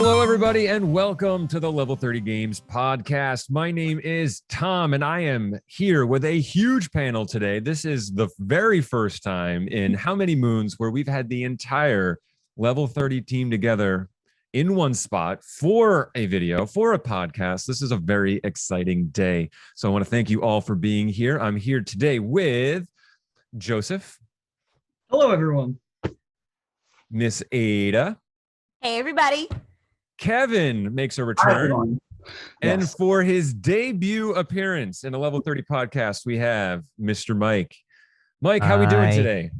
Hello, everybody, and welcome to the Level 30 Games podcast. My name is Tom, and I am here with a huge panel today. This is the very first time in how many moons where we've had the entire Level 30 team together in one spot for a video, for a podcast. This is a very exciting day. So I want to thank you all for being here. I'm here today with Joseph. Hello, everyone. Miss Ada. Hey, everybody. Kevin makes a return. And for his debut appearance in a Level 30 podcast, we have Mr. Mike. Mike, how are we doing today?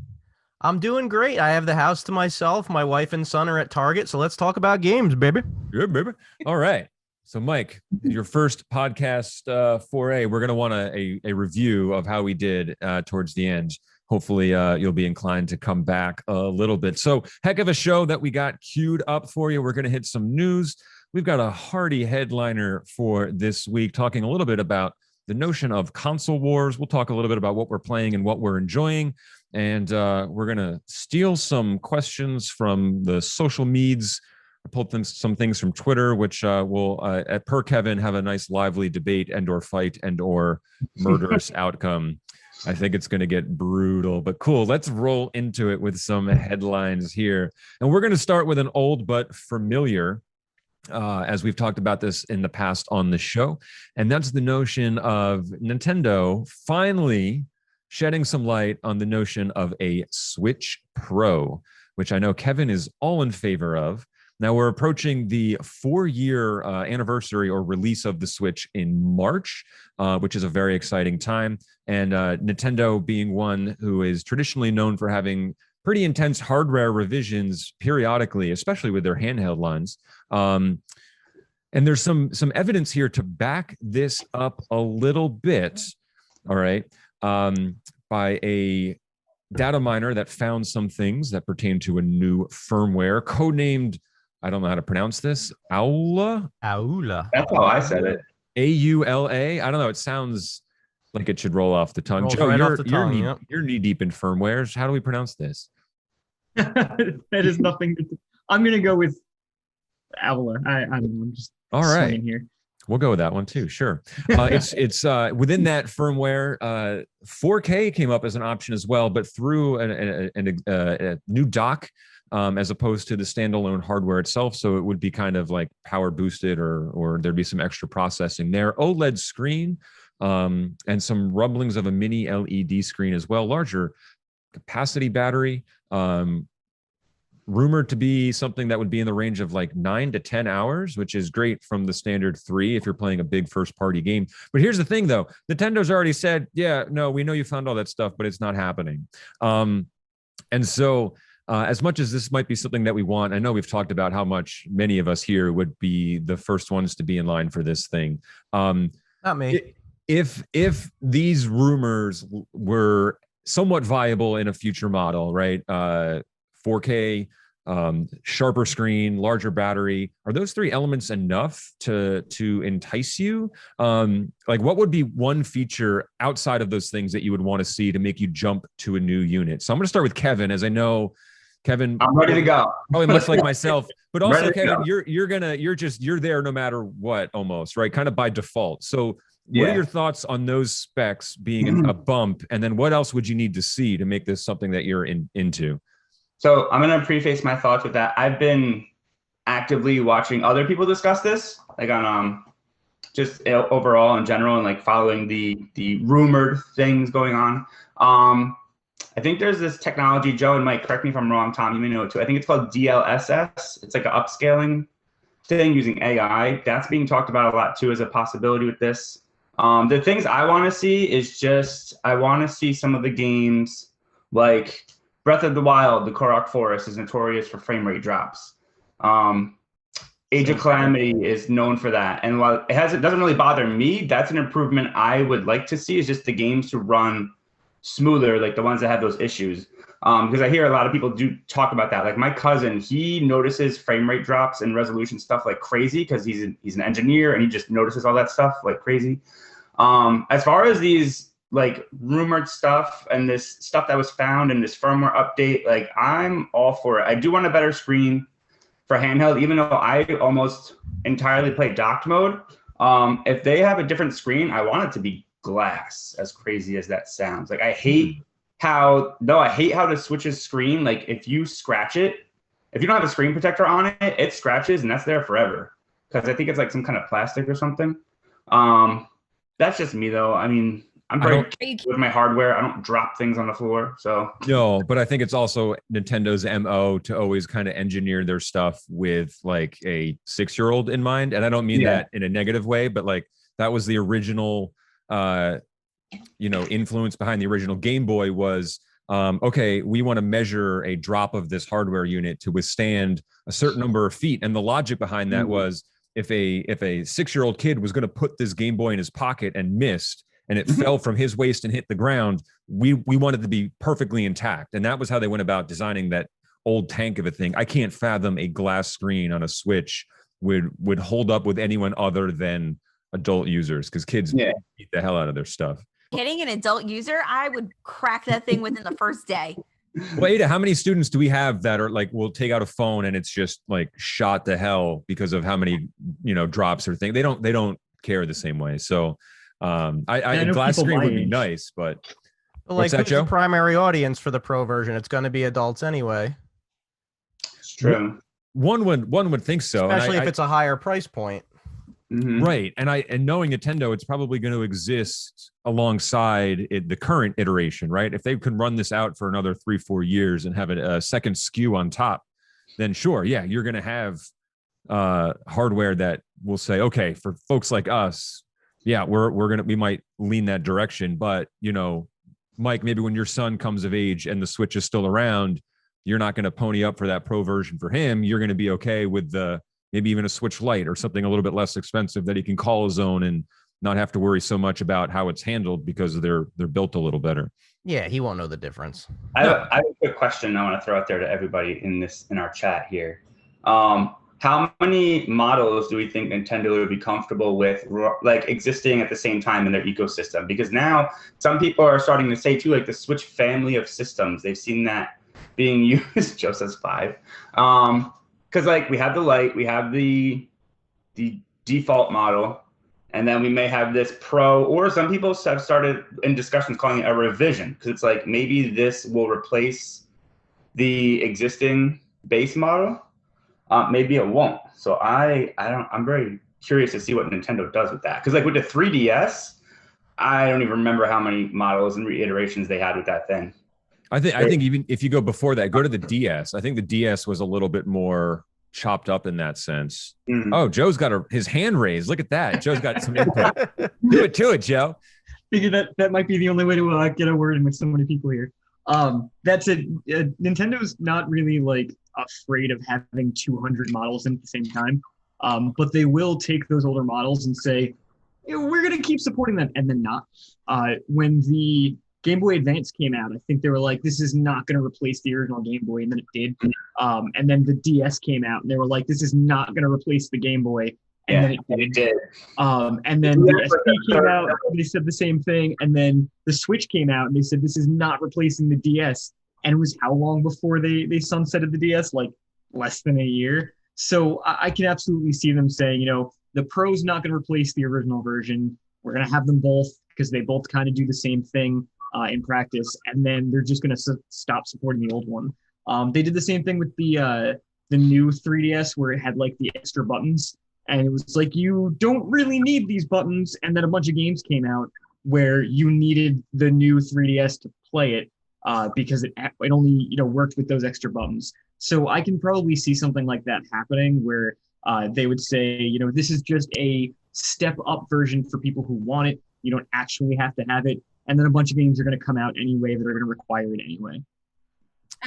I'm doing great. I have the house to myself. My wife and son are at Target, so let's talk about games, baby. Good, baby. All right. So, Mike, your first podcast foray, we're going to want a review of how we did towards the end. Hopefully, you'll be inclined to come back a little bit. So, heck of a show that we got queued up for you. We're going to hit some news. We've got a hearty headliner for this week, talking a little bit about the notion of console wars. We'll talk a little bit about what we're playing and what we're enjoying. And we're going to steal some questions from the social meds. I pulled some things from Twitter, which will, at per Kevin, have a nice lively debate and or fight and or murderous outcome. I think it's going to get brutal, but cool. Let's roll into it with some headlines here. And we're going to start with an old but familiar, as we've talked about this in the past on the show. And that's the notion of Nintendo finally shedding some light on the notion of a Switch Pro, which I know Kevin is all in favor of. Now we're approaching the 4-year anniversary or release of the Switch in March, which is a very exciting time. And Nintendo being one who is traditionally known for having pretty intense hardware revisions periodically, especially with their handheld lines. And there's some evidence here to back this up a little bit, all right, by a data miner that found some things that pertain to a new firmware, codenamed, I don't know how to pronounce this. Aula? That's how I said it. A-U-L-A? I don't know. It sounds like it should roll off the tongue. Joe, right you're knee deep in firmwares. How do we pronounce this? That is nothing. I'm going to go with Aula. I don't know. I'm just all right here. We'll go with that one too. Sure. It's within that firmware. 4K came up as an option as well, but through a new dock, as opposed to the standalone hardware itself. So it would be kind of like power boosted, or there'd be some extra processing there. OLED screen, and some rumblings of a mini LED screen as well. Larger capacity battery. Rumored to be something that would be in the range of like 9 to 10 hours, which is great from the standard 3 if you're playing a big first party game. But here's the thing though, Nintendo's already said, yeah, no, we know you found all that stuff, but it's not happening. And so as much as this might be something that we want, I know we've talked about how much many of us here would be the first ones to be in line for this thing. Not me. If these rumors were somewhat viable in a future model, right? 4K, sharper screen, larger battery. Are those 3 elements enough to entice you? Like, what would be one feature outside of those things that you would want to see to make you jump to a new unit? So I'm going to start with Kevin, as I know Kevin. I'm ready to go. Probably much like myself, but also Kevin, you're there no matter what, almost, right? Kind of by default. So what are your thoughts on those specs being a bump? And then what else would you need to see to make this something that you're into? So I'm going to preface my thoughts with that. I've been actively watching other people discuss this, like on just overall in general, and like following the rumored things going on. I think there's this technology, Joe and Mike, correct me if I'm wrong, Tom, you may know it too. I think it's called DLSS. It's like an upscaling thing using AI. That's being talked about a lot too as a possibility with this. The things I want to see is I want to see some of the games like Breath of the Wild, the Korok Forest is notorious for frame rate drops. Age of Calamity is known for that. And while it doesn't really bother me, that's an improvement I would like to see, is just the games to run smoother, like the ones that have those issues. Because I hear a lot of people do talk about that. Like my cousin, he notices frame rate drops and resolution stuff like crazy because he's an engineer and he just notices all that stuff like crazy. As far as these like rumored stuff and this stuff that was found in this firmware update, like I'm all for it. I do want a better screen. for handheld, even though I almost entirely play docked mode, if they have a different screen, I want it to be glass, as crazy as that sounds. Like I hate how the Switch's screen, like if you scratch it, if you don't have a screen protector on it, it scratches and that's there forever. Because I think it's like some kind of plastic or something. That's just me though. I mean, I'm very with my hardware. I don't drop things on the floor. So no, but I think it's also Nintendo's MO to always kind of engineer their stuff with like a 6-year-old in mind. And I don't mean that in a negative way, but like that was the original influence behind the original Game Boy was okay, we want to measure a drop of this hardware unit to withstand a certain number of feet. And the logic behind that was if a 6-year-old kid was going to put this Game Boy in his pocket and missed, and it fell from his waist and hit the ground, we wanted to be perfectly intact. And that was how they went about designing that old tank of a thing. I can't fathom a glass screen on a Switch would hold up with anyone other than adult users, because kids beat the hell out of their stuff. Hitting an adult user, I would crack that thing within the first day. Well, Ada, how many students do we have that are like, will take out a phone and it's just like shot to hell because of how many, drops or things? They don't care the same way. So I glass screen would be nice, but like who's the primary audience for the Pro version? It's going to be adults anyway. It's true. One would think so, especially if it's a higher price point. Right. And knowing Nintendo, it's probably going to exist alongside the current iteration, right? If they can run this out for another 3-4 years and have a second SKU on top, then sure, yeah, you're going to have hardware that will say, okay, for folks like us, yeah, we might lean that direction. But Mike, maybe when your son comes of age and the Switch is still around, you're not going to pony up for that Pro version for him. You're going to be okay with maybe even a Switch Lite or something a little bit less expensive that he can call his own and not have to worry so much about how it's handled because they're built a little better. Yeah, he won't know the difference. I have a quick question I want to throw out there to everybody in our chat here. How many models do we think Nintendo would be comfortable with, like existing at the same time in their ecosystem? Because now some people are starting to say too, like the Switch family of systems, they've seen that being used. Joe says 5. Because like we have the Lite, we have the default model, and then we may have this Pro, or some people have started in discussions calling it a revision, because it's like maybe this will replace the existing base model. Maybe it won't. So I'm very curious to see what Nintendo does with that. Because like with the 3DS, I don't even remember how many models and reiterations they had with that thing. I think even if you go before that, go to the DS. I think the DS was a little bit more chopped up in that sense. Oh, Joe's got his hand raised. Look at that. Joe's got some input. Do it to it, Joe. Figure that might be the only way to get a word in with so many people here. That's it. Nintendo's not really like afraid of having 200 models in at the same time, but they will take those older models and say, we're going to keep supporting them, and then not. When the Game Boy Advance came out, I think they were like, this is not going to replace the original Game Boy, and then it did. And then the DS came out, and they were like, this is not going to replace the Game Boy, and then it did. And then the SP came out, and they said the same thing, and then the Switch came out, and they said, this is not replacing the DS. And it was how long before they sunsetted the DS? Like less than a year. So I can absolutely see them saying, the Pro's not going to replace the original version. We're going to have them both because they both kind of do the same thing in practice. And then they're just going to stop supporting the old one. They did the same thing with the new 3DS where it had like the extra buttons. And it was like, you don't really need these buttons. And then a bunch of games came out where you needed the new 3DS to play it. Because it only worked with those extra buttons. So I can probably see something like that happening where they would say, this is just a step up version for people who want it. You don't actually have to have it. And then a bunch of games are going to come out anyway that are going to require it anyway.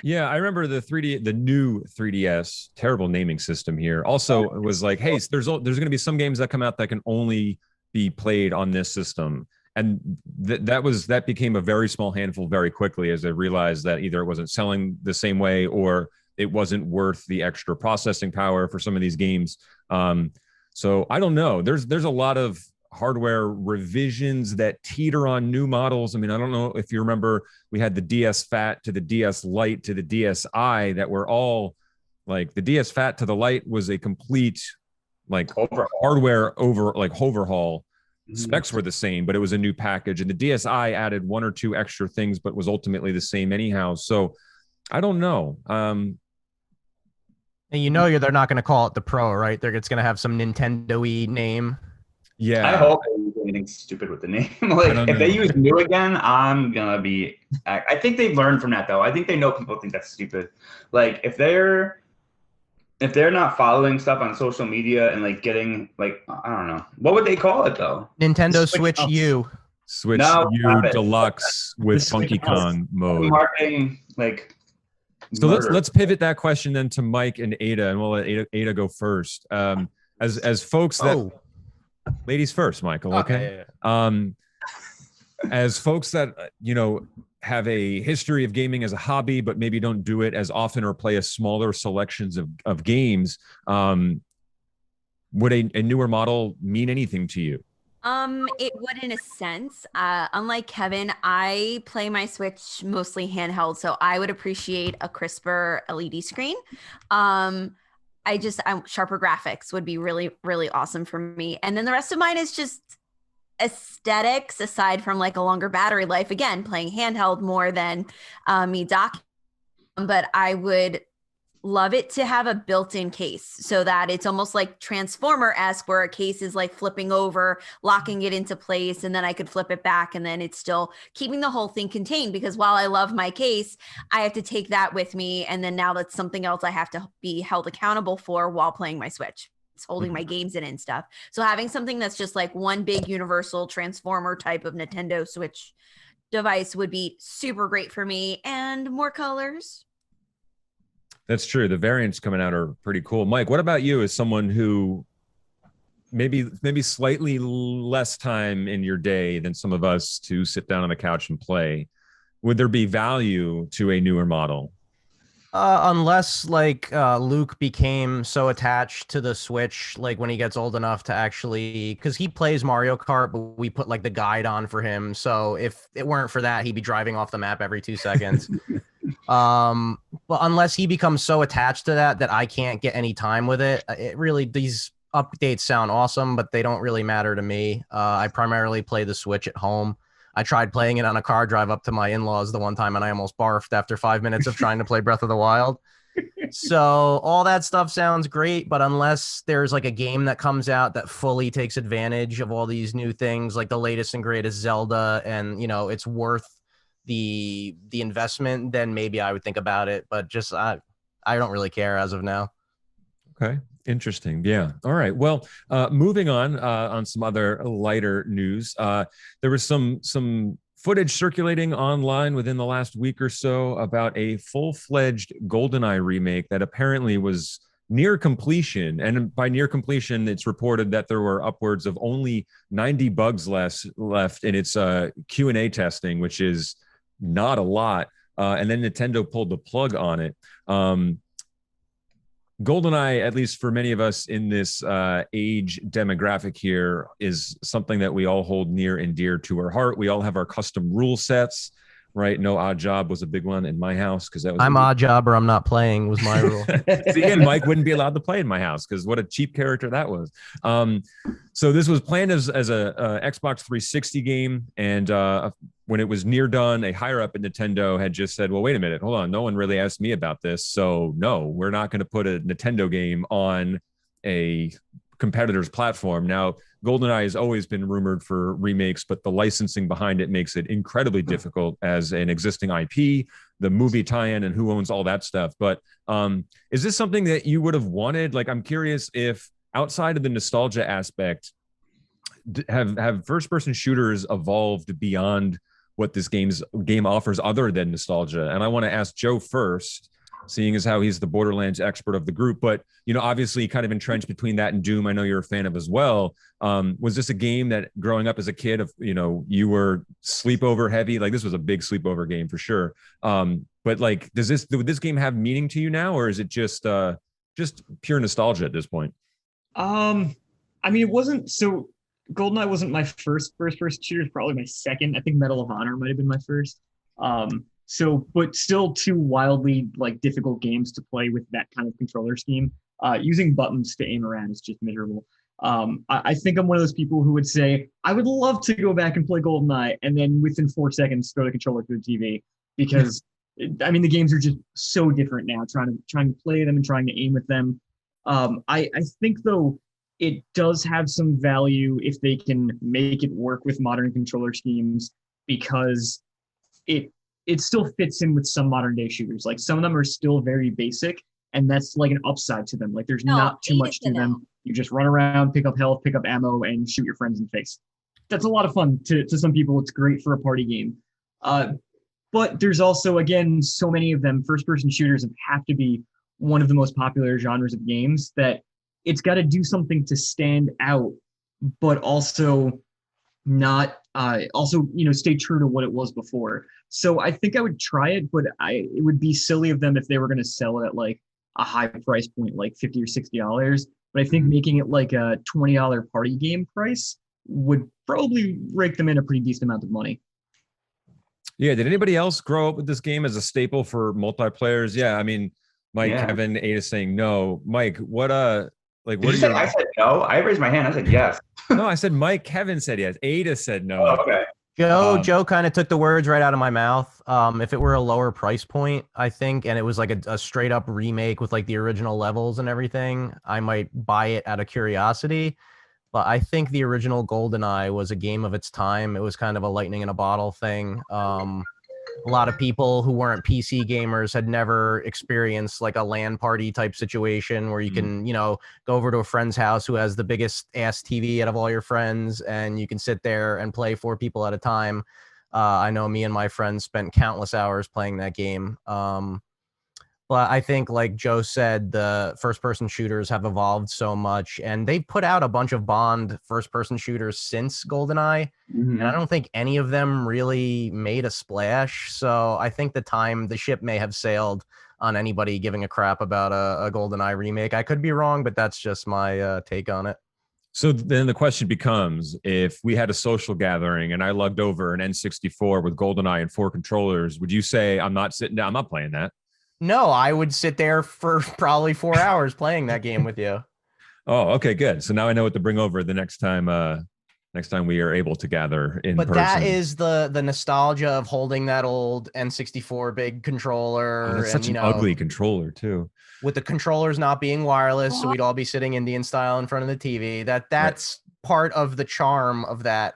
Yeah, I remember the new 3DS, terrible naming system here. Also, it was like, hey, there's going to be some games that come out that can only be played on this system. And that became a very small handful very quickly as I realized that either it wasn't selling the same way or it wasn't worth the extra processing power for some of these games. So I don't know. There's a lot of hardware revisions that teeter on new models. I mean, I don't know if you remember, we had the DS Fat to the DS Lite to the DSi that were all Like the DS Fat to the Lite was a complete like Overhaul. hardware overhaul. Specs were the same, but it was a new package. And the DSi added one or two extra things, but was ultimately the same anyhow. So I don't know. And they're not going to call it the Pro, right? It's going to have some Nintendo-y name. Yeah. I hope they use anything stupid with the name. Like, if they use new again, I'm going to be... I think they've learned from that, though. I think they know people think that's stupid. Like, if they're not following stuff on social media and, like, getting, like, I don't know. What would they call it, though? Nintendo Switch U. Switch U Deluxe with Funky Kong mode. Marketing, like... So let's pivot that question then to Mike and Ada, and we'll let Ada go first. As folks that ladies first, Michael. Okay. As folks that have a history of gaming as a hobby, but maybe don't do it as often or play a smaller selections of games, would a newer model mean anything to you? It would in a sense. Unlike Kevin, I play my Switch mostly handheld, so I would appreciate a crisper LED screen. Sharper graphics would be really, really awesome for me. And then the rest of mine is just aesthetics, aside from like a longer battery life. Again, playing handheld more than me docking. But I would love it to have a built-in case so that it's almost like Transformer-esque, where a case is like flipping over, locking it into place, and then I could flip it back, and then it's still keeping the whole thing contained. Because while I love my case, I have to take that with me, and then now that's something else I have to be held accountable for while playing my Switch. It's holding my games in and stuff. So having something that's just like one big universal Transformer type of Nintendo Switch device would be super great for me, and more colors. That's true. The variants coming out are pretty cool. Mike, what about you as someone who maybe slightly less time in your day than some of us to sit down on the couch and play? Would there be value to a newer model? Unless Luke became so attached to the Switch, like when he gets old enough to actually, because he plays Mario Kart, but we put like the guide on for him. So if it weren't for that, he'd be driving off the map every 2 seconds. But unless he becomes so attached to that I can't get any time with it, these updates sound awesome, but they don't really matter to me. I primarily play the Switch at home. I tried playing it on a car drive up to my in-laws the one time, and I almost barfed after 5 minutes of trying to play Breath of the Wild. So all that stuff sounds great, but unless there's like a game that comes out that fully takes advantage of all these new things, like the latest and greatest Zelda, and it's worth the investment, then maybe I would think about it. But just I don't really care as of now. Okay. Interesting. Yeah. All right. Well, moving on some other lighter news. There was some footage circulating online within the last week or so about a full-fledged Goldeneye remake that apparently was near completion. And by near completion, it's reported that there were upwards of only 90 bugs left in its Q&A testing, which is not a lot. And then Nintendo pulled the plug on it. Goldeneye, at least for many of us in this age demographic here, is something that we all hold near and dear to our heart. We all have our custom rule sets, right? No Odd Job was a big one in my house because that was. I'm Odd Job or I'm not playing was my rule. See, again, Mike wouldn't be allowed to play in my house because what a cheap character that was. So this was planned as a Xbox 360 game, and when it was near done, a higher up at Nintendo had just said, well, wait a minute, hold on. No one really asked me about this. So no, we're not going to put a Nintendo game on a competitor's platform. Now, GoldenEye has always been rumored for remakes, but the licensing behind it makes it incredibly difficult as an existing IP, the movie tie-in, and who owns all that stuff. But is this something that you would have wanted? Like, I'm curious if outside of the nostalgia aspect, have first-person shooters evolved beyond what this game offers other than nostalgia? And I want to ask Joe first, seeing as how he's the Borderlands expert of the group, but obviously kind of entrenched between that and Doom, I know you're a fan of as well. Was this a game that growing up as a kid of you were sleepover heavy? Like, this was a big sleepover game for sure. But like, would this game have meaning to you now, or is it just pure nostalgia at this point? I mean, it wasn't so. GoldenEye wasn't my first shooter. It's probably my second. I think Medal of Honor might have been my first. So, but still two wildly like difficult games to play with that kind of controller scheme. Using buttons to aim around is just miserable. I think I'm one of those people who would say, I would love to go back and play GoldenEye, and then within 4 seconds throw the controller to the TV because I mean the games are just so different now. Trying to play them and trying to aim with them. I think though it does have some value if they can make it work with modern controller schemes because it still fits in with some modern day shooters. Like some of them are still very basic, and that's like an upside to them. Like there's not too much to them. You just run around, pick up health, pick up ammo, and shoot your friends in the face. That's a lot of fun to some people. It's great for a party game. But there's also, again, so many of them, first-person shooters have to be one of the most popular genres of games that it's got to do something to stand out, but also not, stay true to what it was before. So I think I would try it, but it would be silly of them if they were going to sell it at like a high price point, like $50 or $60. But I think making it like a $20 party game price would probably rake them in a pretty decent amount of money. Yeah. Did anybody else grow up with this game as a staple for multiplayers? Yeah. I mean, Mike, Kevin, Ada saying no. Mike, what are you? I said no. I raised my hand. I said yes. No, I said Mike. Kevin said yes. Ada said no. Oh, okay. Joe kind of took the words right out of my mouth. If it were a lower price point, I think, and it was like a straight up remake with like the original levels and everything, I might buy it out of curiosity. But I think the original GoldenEye was a game of its time. It was kind of a lightning in a bottle thing. A lot of people who weren't PC gamers had never experienced like a LAN party type situation where you can, go over to a friend's house who has the biggest ass TV out of all your friends, and you can sit there and play 4 people at a time. I know me and my friends spent countless hours playing that game. But I think, like Joe said, the first-person shooters have evolved so much, and they've put out a bunch of Bond first-person shooters since GoldenEye, and I don't think any of them really made a splash. So I think the ship may have sailed on anybody giving a crap about a GoldenEye remake. I could be wrong, but that's just my take on it. So then the question becomes, if we had a social gathering and I lugged over an N64 with GoldenEye and 4 controllers, would you say, I'm not sitting down, I'm not playing that? No, I would sit there for probably 4 hours playing that game with you. Oh, okay, good. So now I know what to bring over the next time we are able to gather in person. But that is the nostalgia of holding that old N64 big controller. Oh, that's such an ugly controller too. With the controllers not being wireless, so we'd all be sitting Indian style in front of the TV. That's part of the charm of that,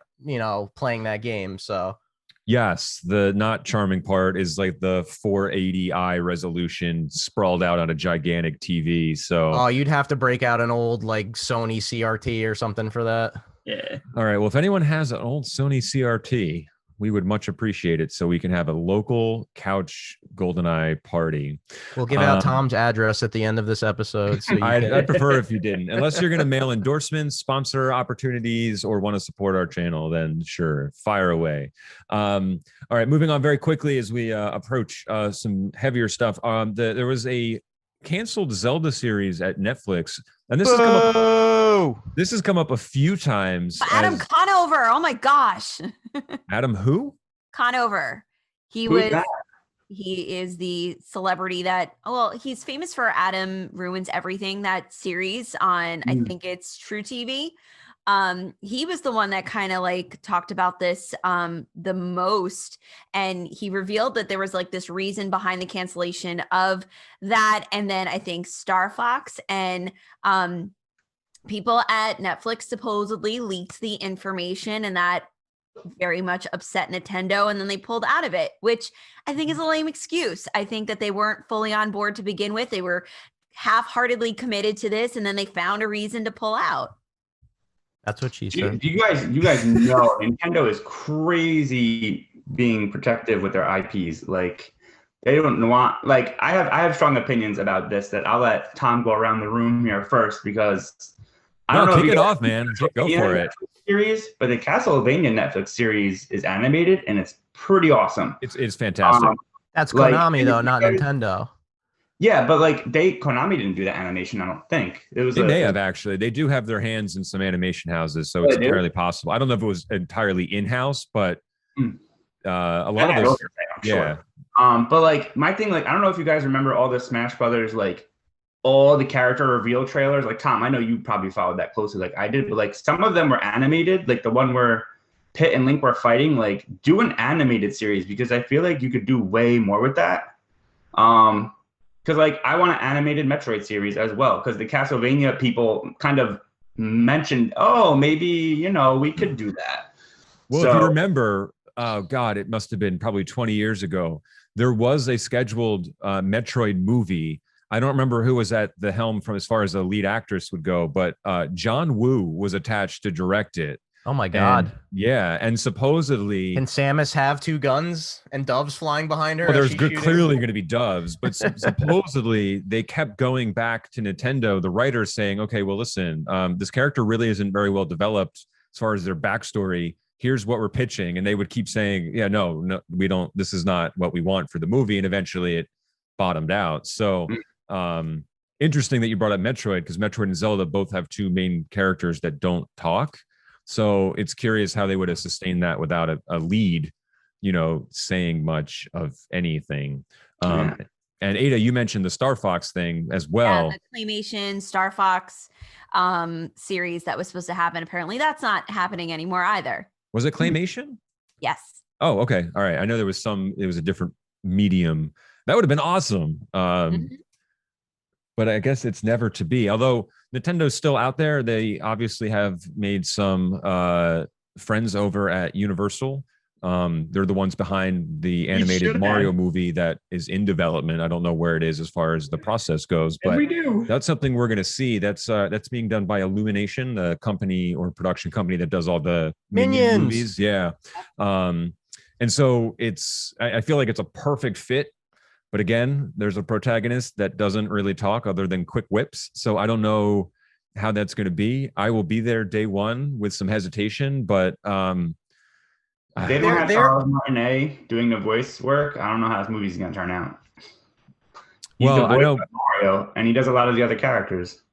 playing that game. So yes, the not charming part is like the 480i resolution sprawled out on a gigantic TV. So you'd have to break out an old like Sony CRT or something for that. Yeah. All right. Well, if anyone has an old Sony CRT, we would much appreciate it so we can have a local couch GoldenEye party. We'll give out Tom's address at the end of this episode. So I'd prefer if you didn't. Unless you're going to mail endorsements, sponsor opportunities, or want to support our channel, then sure, fire away. All right, moving on very quickly as we approach some heavier stuff. There was a canceled Zelda series at Netflix, and this has come up a few times. Adam Conover. Oh my gosh. Adam who? Conover. He is the celebrity that, he's famous for Adam Ruins Everything, that series on, I think it's True TV. He was the one that kind of like talked about this the most, and he revealed that there was like this reason behind the cancellation of that. And then I think Star Fox and people at Netflix supposedly leaked the information, and that very much upset Nintendo, and then they pulled out of it, which I think is a lame excuse. I think that they weren't fully on board to begin with. They were half-heartedly committed to this, and then they found a reason to pull out. That's what she said. You guys know Nintendo is crazy being protective with their IPs. Like they don't want, like I have strong opinions about this that I'll let Tom go around the room here first, because I don't know. Kick it off, man. Go for it. Series, but the Castlevania Netflix series is animated and it's pretty awesome. It's fantastic. That's Konami though, not Nintendo. Yeah, but like Konami didn't do that animation, I don't think. It was. They may have actually. They do have their hands in some animation houses, so it's entirely possible. I don't know if it was entirely in-house, but a lot of those. But like my thing, like I don't know if you guys remember all the Smash Brothers, like all the character reveal trailers. Like Tom, I know you probably followed that closely, like I did, but like some of them were animated, like the one where Pit and Link were fighting. Like do an animated series because I feel like you could do way more with that. Because like I want an animated Metroid series as well. Because the Castlevania people kind of mentioned, oh, maybe we could do that. Well, if you remember, oh God, it must have been probably 20 years ago. There was a scheduled Metroid movie. I don't remember who was at the helm from as far as the lead actress would go, but John Woo was attached to direct it. Oh my God. And supposedly can Samus have two guns and doves flying behind her? Well, there's clearly going to be doves, but supposedly they kept going back to Nintendo, the writers saying, okay, well, listen, this character really isn't very well developed as far as their backstory. Here's what we're pitching. And they would keep saying, yeah, no, we don't, this is not what we want for the movie. And eventually it bottomed out. So interesting that you brought up Metroid, because Metroid and Zelda both have two main characters that don't talk. So it's curious how they would have sustained that without a lead, saying much of anything. And Ada, you mentioned the Star Fox thing as well. Yeah, the Claymation Star Fox series that was supposed to happen. Apparently that's not happening anymore either. Was it Claymation? Yes. Oh, okay. All right. I know it was a different medium. That would have been awesome. But I guess it's never to be. Although Nintendo's still out there. They obviously have made some friends over at Universal. They're the ones behind the animated Mario movie that is in development. I don't know where it is as far as the process goes, but that's something we're going to see. That's being done by Illumination, the company or production company that does all the Minions movies. Yeah. And so I feel like it's a perfect fit. But again, there's a protagonist that doesn't really talk other than quick whips. So I don't know how that's going to be. I will be there day one with some hesitation, but they don't have Charles Martinet doing the voice work. I don't know how this movie's going to turn out. He's the voice of Mario, and he does a lot of the other characters.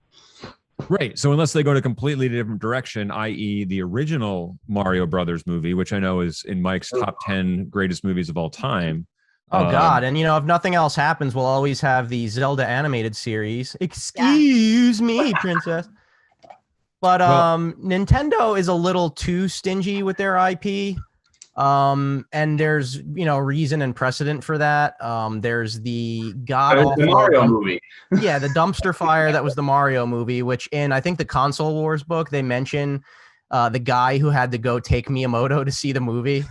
Right. So unless they go to a completely different direction, i.e. the original Mario Brothers movie, which I know is in Mike's top 10 greatest movies of all time. Oh God. And if nothing else happens, we'll always have the Zelda animated series. Excuse me, princess. But Nintendo is a little too stingy with their IP. And there's reason and precedent for that. There's the Mario movie. Yeah, the dumpster fire that was the Mario movie, which in I think the Console Wars book they mention the guy who had to go take Miyamoto to see the movie.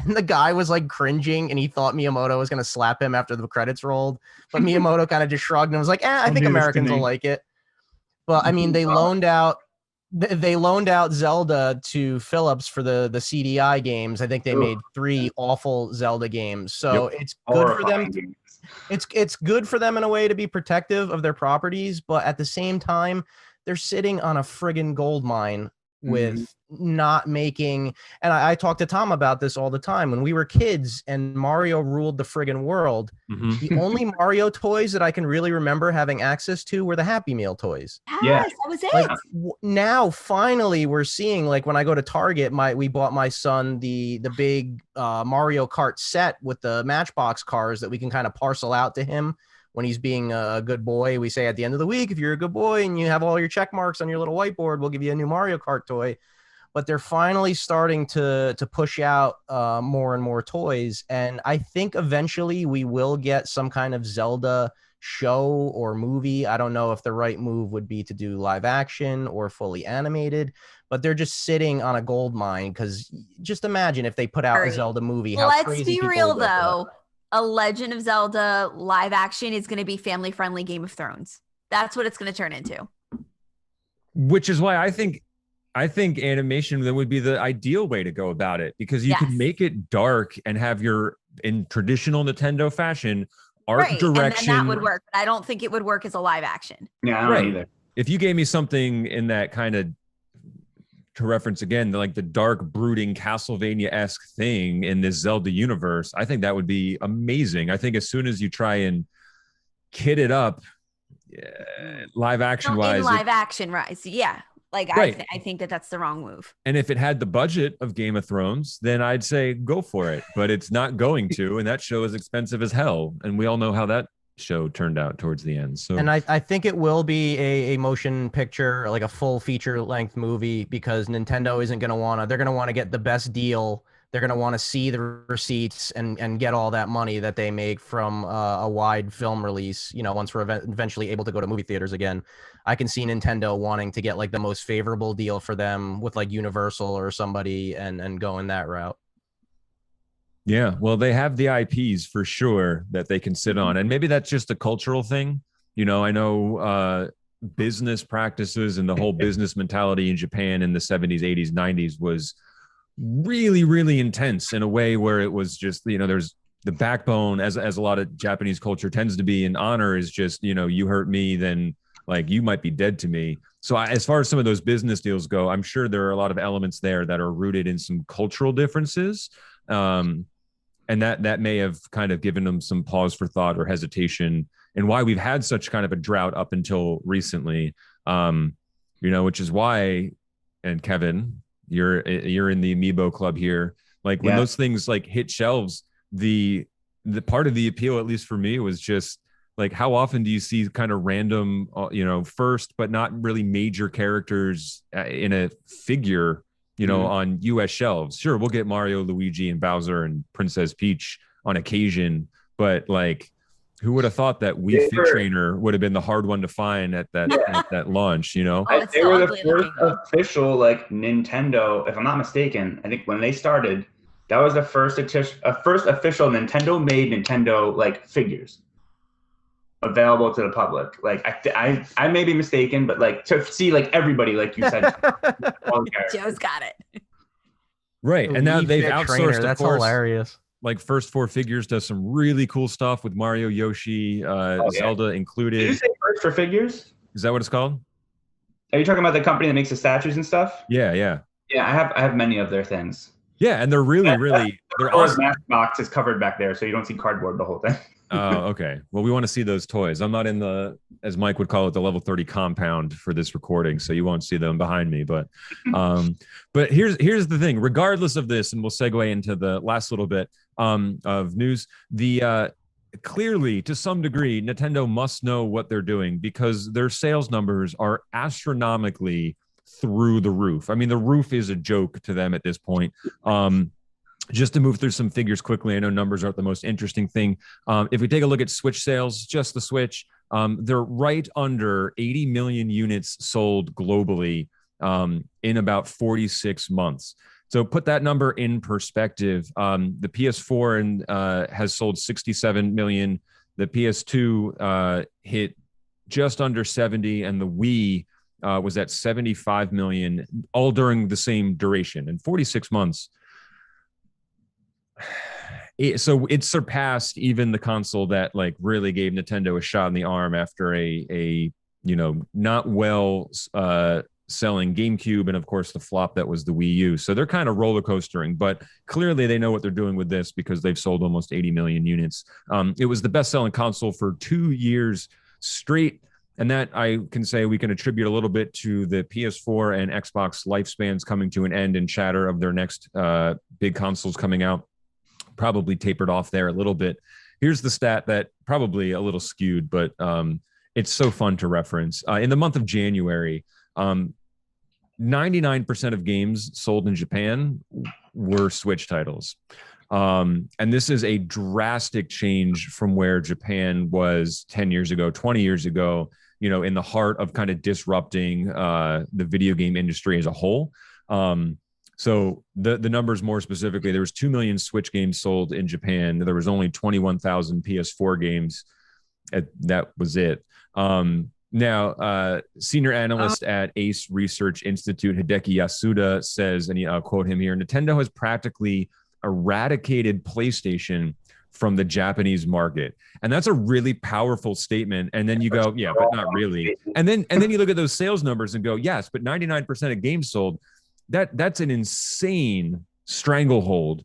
And the guy was like cringing and he thought Miyamoto was going to slap him after the credits rolled. But Miyamoto kind of just shrugged and was like, I think Americans will like it. But I mean, they loaned out Zelda to Philips for the CDI games. I think they made 3 awful Zelda games. So it's good for them. It's good for them in a way to be protective of their properties. But at the same time, they're sitting on a friggin' gold mine with not making, and I talk to Tom about this all the time. When we were kids and Mario ruled the friggin' world, the only Mario toys that I can really remember having access to were the Happy Meal toys. Yes, that was it. Like, now finally we're seeing, like when I go to Target, we bought my son the big Mario Kart set with the Matchbox cars that we can kind of parcel out to him when he's being a good boy. We say at the end of the week, if you're a good boy and you have all your check marks on your little whiteboard, we'll give you a new Mario Kart toy. But they're finally starting to push out more and more toys. And I think eventually we will get some kind of Zelda show or movie. I don't know if the right move would be to do live action or fully animated, but they're just sitting on a gold mine. Because just imagine if they put out a Zelda movie. Let's be real, though. A Legend of Zelda live action is going to be family friendly Game of Thrones. That's what it's going to turn into. Which is why I think animation then would be the ideal way to go about it, because you can make it dark and have in traditional Nintendo fashion, art direction. And then that would work. But I don't think it would work as a live action. Yeah, I don't either. If you gave me something in that kind of, to reference again, like the dark, brooding Castlevania-esque thing in this Zelda universe, I think that would be amazing. I think as soon as you try and kit it up, live action wise, live action, right? So, yeah. Like Right. I think that that's the wrong move. And if it had the budget of Game of Thrones, then I'd say go for it. But it's not going to, and that show is expensive as hell. And we all know how that show turned out towards the end. So, And I think it will be a motion picture, like a full feature length movie, because Nintendo isn't going to want to, they're going to want to get the best deal. They're going to want to see the receipts and get all that money that they make from a wide film release. You know, once we're eventually able to go to movie theaters again, I can see Nintendo wanting to get like the most favorable deal for them with like Universal or somebody and going that route. yeah, well, they have the IPs for sure that they can sit on. And maybe that's just a cultural thing. You know, I know business practices and the whole business mentality in Japan in the 70s, 80s, 90s was really, really intense in a way where it was just, you know, there's the backbone, as a lot of Japanese culture tends to be, and honor is just, you know, you hurt me, then like you might be dead to me. So as far as some of those business deals go, I'm sure there are a lot of elements there that are rooted in some cultural differences. And that may have kind of given them some pause for thought or hesitation, and why we've had such kind of a drought up until recently. You know, which is why, and Kevin, you're in the Amiibo club here. Like when those things like hit shelves, the part of the appeal, at least for me, was just like, how often do you see kind of random, you know, first but not really major characters in a figure, you know, on US shelves? Sure, we'll get Mario, Luigi, and Bowser and Princess Peach on occasion, but like, who would have thought that Wii Fit Trainer would have been the hard one to find at that launch, you know? Oh, it's They so were ugly the first looking. official like Nintendo, if I'm not mistaken. I think when they started, that was the first official Nintendo-made Nintendo like figures available to the public. Like I may be mistaken, but like to see like everybody, like you said, all the characters. Joe's got it. Right. And now Wii they've Fit outsourced, Trainer, of that's course, hilarious. like First Four Figures does some really cool stuff with Mario, Yoshi, Zelda included. Did you say First for Figures? Is that what it's called? Are you talking about the company that makes the statues and stuff? Yeah. Yeah, I have many of their things. Yeah, and they're really they're awesome. Mask box is covered back there, so you don't see cardboard the whole thing. Oh, okay. Well, we want to see those toys. I'm not in the, as Mike would call it, the level 30 compound for this recording, so you won't see them behind me. But here's the thing. Regardless of this, and we'll segue into the last little bit of news. The clearly, to some degree, Nintendo must know what they're doing, because their sales numbers are astronomically through the roof. I mean, the roof is a joke to them at this point. Just to move through some figures quickly, I know numbers aren't the most interesting thing. If we take a look at Switch sales, just the Switch, they're right under 80 million units sold globally in about 46 months. So put that number in perspective. The PS4 has sold 67 million. The PS2 hit just under 70, and the Wii was at 75 million, all during the same duration in 46 months. So it surpassed even the console that like really gave Nintendo a shot in the arm after a you know, not well selling GameCube, and of course the flop that was the Wii U. So they're kind of roller coastering, but clearly they know what they're doing with this, because they've sold almost 80 million units. It was the best selling console for 2 years straight. And that I can say we can attribute a little bit to the PS4 and Xbox lifespans coming to an end and chatter of their next big consoles coming out. Probably tapered off there a little bit. Here's the stat that probably a little skewed, but it's so fun to reference. In the month of January, 99% of games sold in Japan were Switch titles. And this is a drastic change from where Japan was 10 years ago, 20 years ago, you know, in the heart of kind of disrupting the video game industry as a whole. So the numbers more specifically, there was 2 million Switch games sold in Japan. There was only 21,000 PS4 games. That was it. Now, senior analyst at Ace Research Institute, Hideki Yasuda, says, and I'll quote him here, Nintendo has practically eradicated PlayStation from the Japanese market. And that's a really powerful statement. And then you go, yeah, but not really. And then you look at those sales numbers and go, yes, but 99% of games sold. That's an insane stranglehold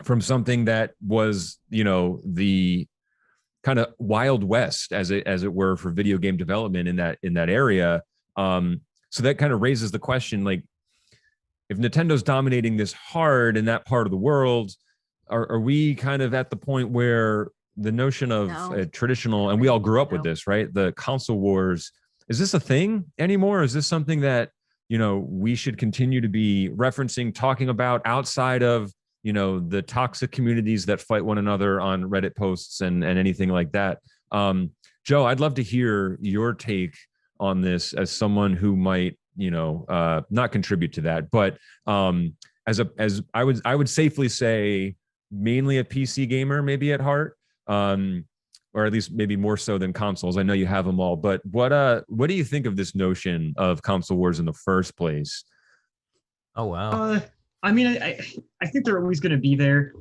from something that was, you know, the kind of Wild West, as it were, for video game development in that area. So that kind of raises the question, like, if Nintendo's dominating this hard in that part of the world, are we kind of at the point where the notion of a traditional, and we all grew up with this, right? The console wars, is this a thing anymore? Is this something that, we should continue to be referencing, talking about outside of, the toxic communities that fight one another on Reddit posts and anything like that? Joe, I'd love to hear your take on this as someone who might, not contribute to that, but as I would safely say, mainly a PC gamer, maybe at heart, or at least maybe more so than consoles. I know you have them all, but what do you think of this notion of console wars in the first place? Oh wow. I mean, I think they're always going to be there,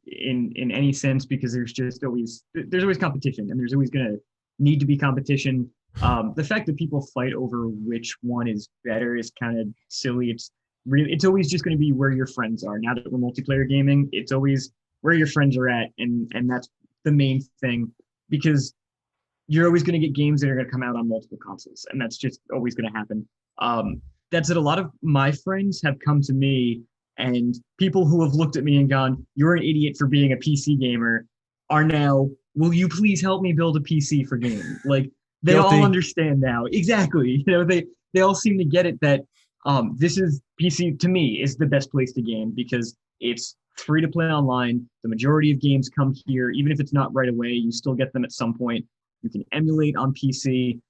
in any sense, because there's always competition, and there's always going to need to be competition. The fact that people fight over which one is better is kind of silly. It's always just going to be where your friends are. Now that we're multiplayer gaming, it's always where your friends are at, and that's the main thing, because you're always going to get games that are going to come out on multiple consoles, and that's just always going to happen. That said, a lot of my friends have come to me, and people who have looked at me and gone, "You're an idiot for being a PC gamer," are now, "Will you please help me build a PC for gaming?" Like, they all understand now. Exactly. They all seem to get it that this is PC, to me, is the best place to game, because it's free to play online. The majority of games come here. Even if it's not right away, you still get them at some point. You can emulate on PC.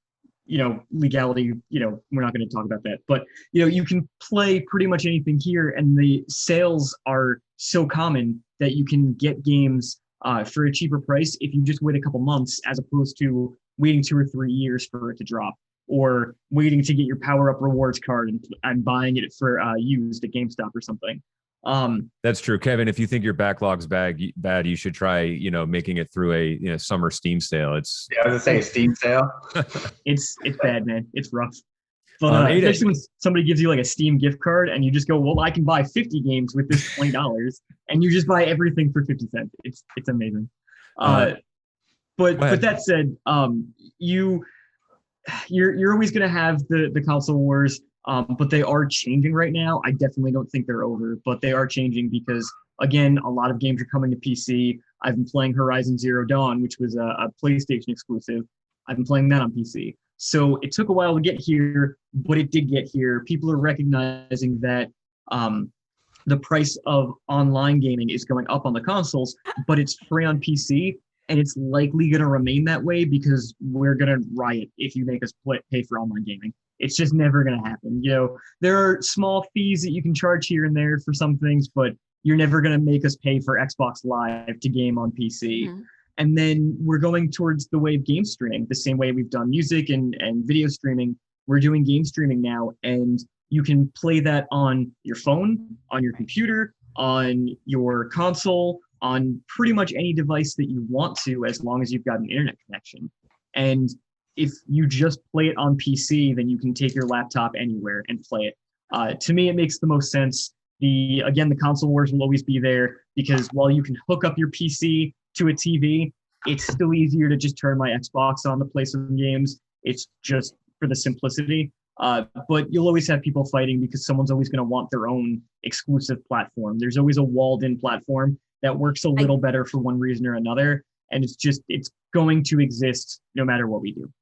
Legality, we're not going to talk about that, but you can play pretty much anything here, and the sales are so common that you can get games for a cheaper price if you just wait a couple months, as opposed to waiting 2 or 3 years for it to drop, or waiting to get your power-up rewards card and buying it for used at GameStop or something. That's true, Kevin. If you think your backlog's bad, you should try, making it through a summer Steam sale. I was gonna say Steam sale. It's bad, man. It's rough. But especially when somebody gives you like a Steam gift card, and you just go, "Well, I can buy 50 games with this $20," and you just buy everything for 50 cents. It's amazing. But that said, you're always gonna have the console wars. But they are changing right now. I definitely don't think they're over, but they are changing because, again, a lot of games are coming to PC. I've been playing Horizon Zero Dawn, which was a PlayStation exclusive. I've been playing that on PC. So it took a while to get here, but it did get here. People are recognizing that the price of online gaming is going up on the consoles, but it's free on PC, and it's likely going to remain that way because we're going to riot if you make us pay for online gaming. It's just never going to happen. There are small fees that you can charge here and there for some things, but you're never going to make us pay for Xbox Live to game on PC. Mm-hmm. And then we're going towards the way of game streaming, the same way we've done music and video streaming. We're doing game streaming now, and you can play that on your phone, on your computer, on your console, on pretty much any device that you want to, as long as you've got an internet connection. And if you just play it on PC, then you can take your laptop anywhere and play it. To me, it makes the most sense. The console wars will always be there, because while you can hook up your PC to a TV, it's still easier to just turn my Xbox on to play some games. It's just for the simplicity. But you'll always have people fighting, because someone's always going to want their own exclusive platform. There's always a walled-in platform that works a little better for one reason or another. And it's going to exist no matter what we do.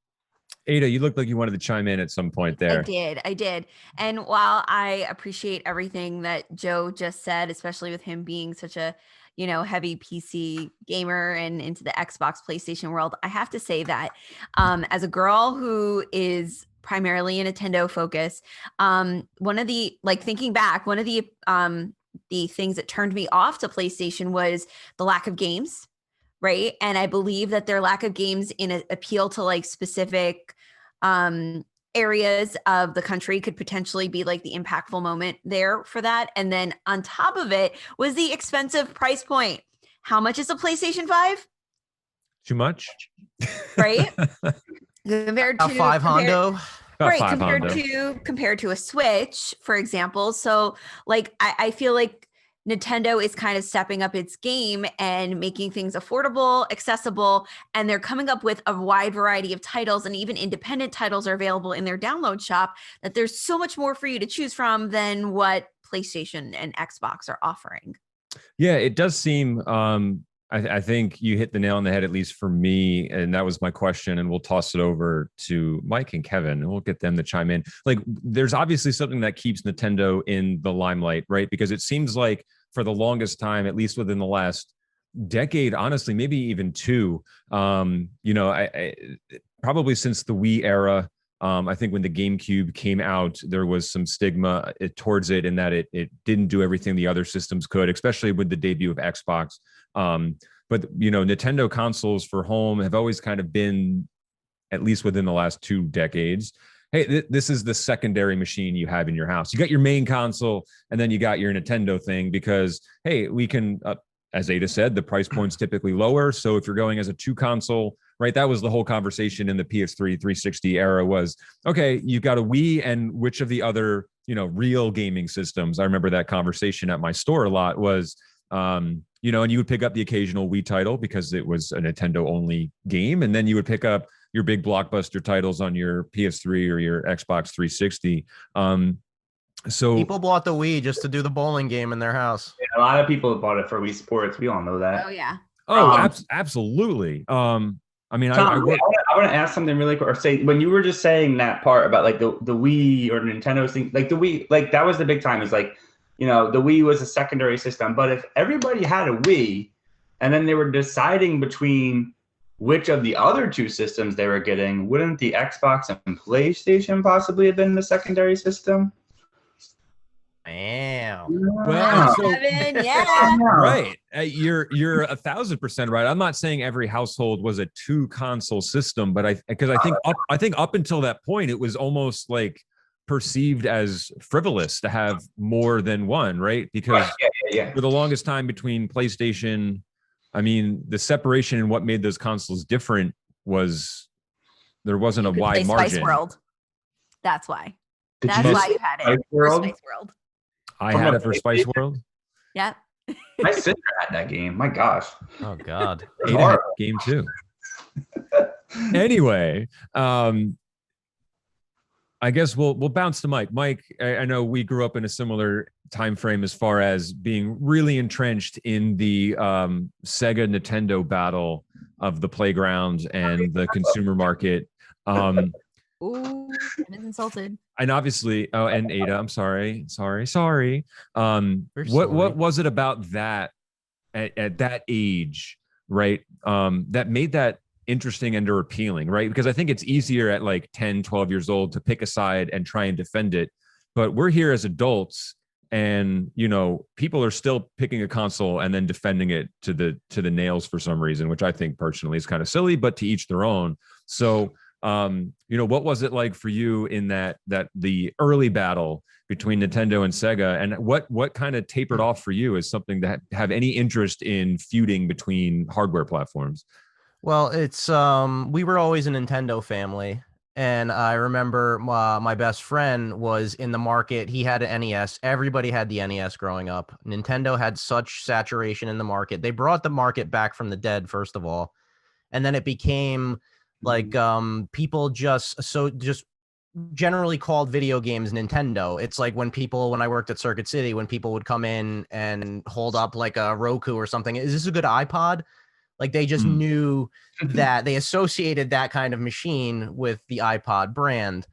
Ada, you looked like you wanted to chime in at some point there. I did. And while I appreciate everything that Joe just said, especially with him being such a, heavy PC gamer and into the Xbox, PlayStation world, I have to say that as a girl who is primarily a Nintendo focus, one of the, thinking back, one of the things that turned me off to PlayStation was the lack of games. Right. And I believe that their lack of games in appeal to specific areas of the country could potentially be the impactful moment there for that. And then on top of it was the expensive price point. How much is a PlayStation 5? Too much. Right. Compared to $5 hondo. Right. Compared to a Switch, for example. So I feel like Nintendo is kind of stepping up its game and making things affordable, accessible, and they're coming up with a wide variety of titles, and even independent titles are available in their download shop, that there's so much more for you to choose from than what PlayStation and Xbox are offering. Yeah, it does seem I think you hit the nail on the head, at least for me. And that was my question. And we'll toss it over to Mike and Kevin, and we'll get them to chime in. Like, there's obviously something that keeps Nintendo in the limelight, right? Because it seems like for the longest time, at least within the last decade, honestly, maybe even two, I probably since the Wii era. I think when the GameCube came out, there was some stigma towards it, in that it didn't do everything the other systems could, especially with the debut of Xbox. But Nintendo consoles for home have always kind of been, at least within the last 2 decades, hey, this is the secondary machine you have in your house. You got your main console, and then you got your Nintendo thing, because, hey, we can, as Ada said, the price point's typically lower. So if you're going as a 2 console, right, that was the whole conversation in the PS3 360 era, was, okay, you've got a Wii, and which of the other, real gaming systems? I remember that conversation at my store a lot was, and you would pick up the occasional Wii title because it was a Nintendo only game. And then you would pick up your big blockbuster titles on your PS3 or your Xbox 360. So people bought the Wii just to do the bowling game in their house. Yeah, a lot of people bought it for Wii Sports. We all know that. Oh yeah. Oh, absolutely. I mean, Tom, I want to ask something really quick, or say, when you were just saying that part about like the Wii or Nintendo thing, like the Wii, like that was the big time. Is like, the Wii was a secondary system, but if everybody had a Wii, and then they were deciding between which of the other 2 systems they were getting, wouldn't the Xbox and PlayStation possibly have been the secondary system? Damn. Well, so, Kevin, yeah. Right. You're 1,000% right. I'm not saying every household was a 2 console system, but I think up until that point, it was almost like perceived as frivolous to have more than one, right? Because for the longest time between PlayStation, I mean, the separation in what made those consoles different was there wasn't a wide margin. Spice World. That's why. That's why you had it. For Spice World. I had it for Spice World. Yeah. My sister had that game. My gosh. Oh God. Ada had that game too. Anyway, I guess we'll bounce to Mike. Mike, I know we grew up in a similar time frame as far as being really entrenched in the Sega Nintendo battle of the playground and the consumer market. Ooh, I've been insulted. And obviously, and Ada, I'm sorry. What was it about that at that age, right? That made that interesting and or appealing, right? Because I think it's easier at like 10, 12 years old to pick a side and try and defend it. But we're here as adults, and people are still picking a console and then defending it to the nails for some reason, which I think personally is kind of silly, but to each their own. So what was it like for you in that the early battle between Nintendo and Sega, and what kind of tapered off for you as something that have any interest in feuding between hardware platforms? Well, it's we were always a Nintendo family, and I remember my best friend was in the market. He had an NES. Everybody had the NES growing up. Nintendo had such saturation in the market. They brought the market back from the dead, first of all, and then it became like people just generally called video games Nintendo. It's like when I worked at Circuit City, when people would come in and hold up like a Roku or something, is this a good iPod? Like they just knew that they associated that kind of machine with the iPod brand.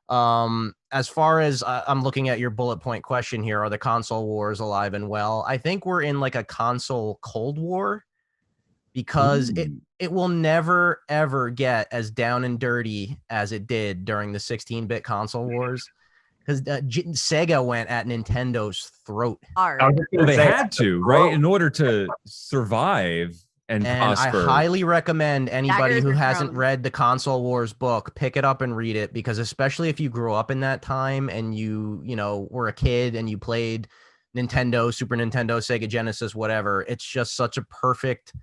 As far as I'm looking at your bullet point question here, are the console wars alive and well? I think we're in like a console Cold War, because it will never, ever get as down and dirty as it did during the 16-bit console wars, because Sega went at Nintendo's throat. Hard. Well, they had to, right? In order to survive and prosper. I highly recommend anybody who hasn't thrown. read the Console Wars book, pick it up and read it, because especially if you grew up in that time and you were a kid and you played Nintendo, Super Nintendo, Sega Genesis, whatever, it's just such a perfect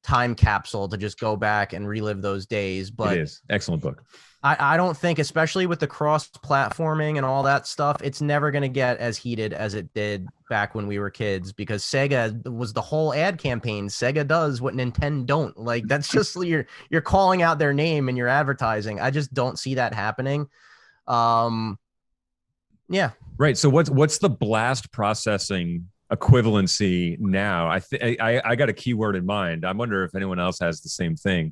time capsule to just go back and relive those days. But it is excellent book. I don't think, especially with the cross-platforming and all that stuff, it's never going to get as heated as it did back when we were kids, because Sega was the whole ad campaign. Sega does what Nintendo don't. Like, that's just you're calling out their name and you're advertising. I just don't see that happening. Yeah. Right. So what's the blast processing equivalency now? I got a keyword in mind. I wonder if anyone else has the same thing.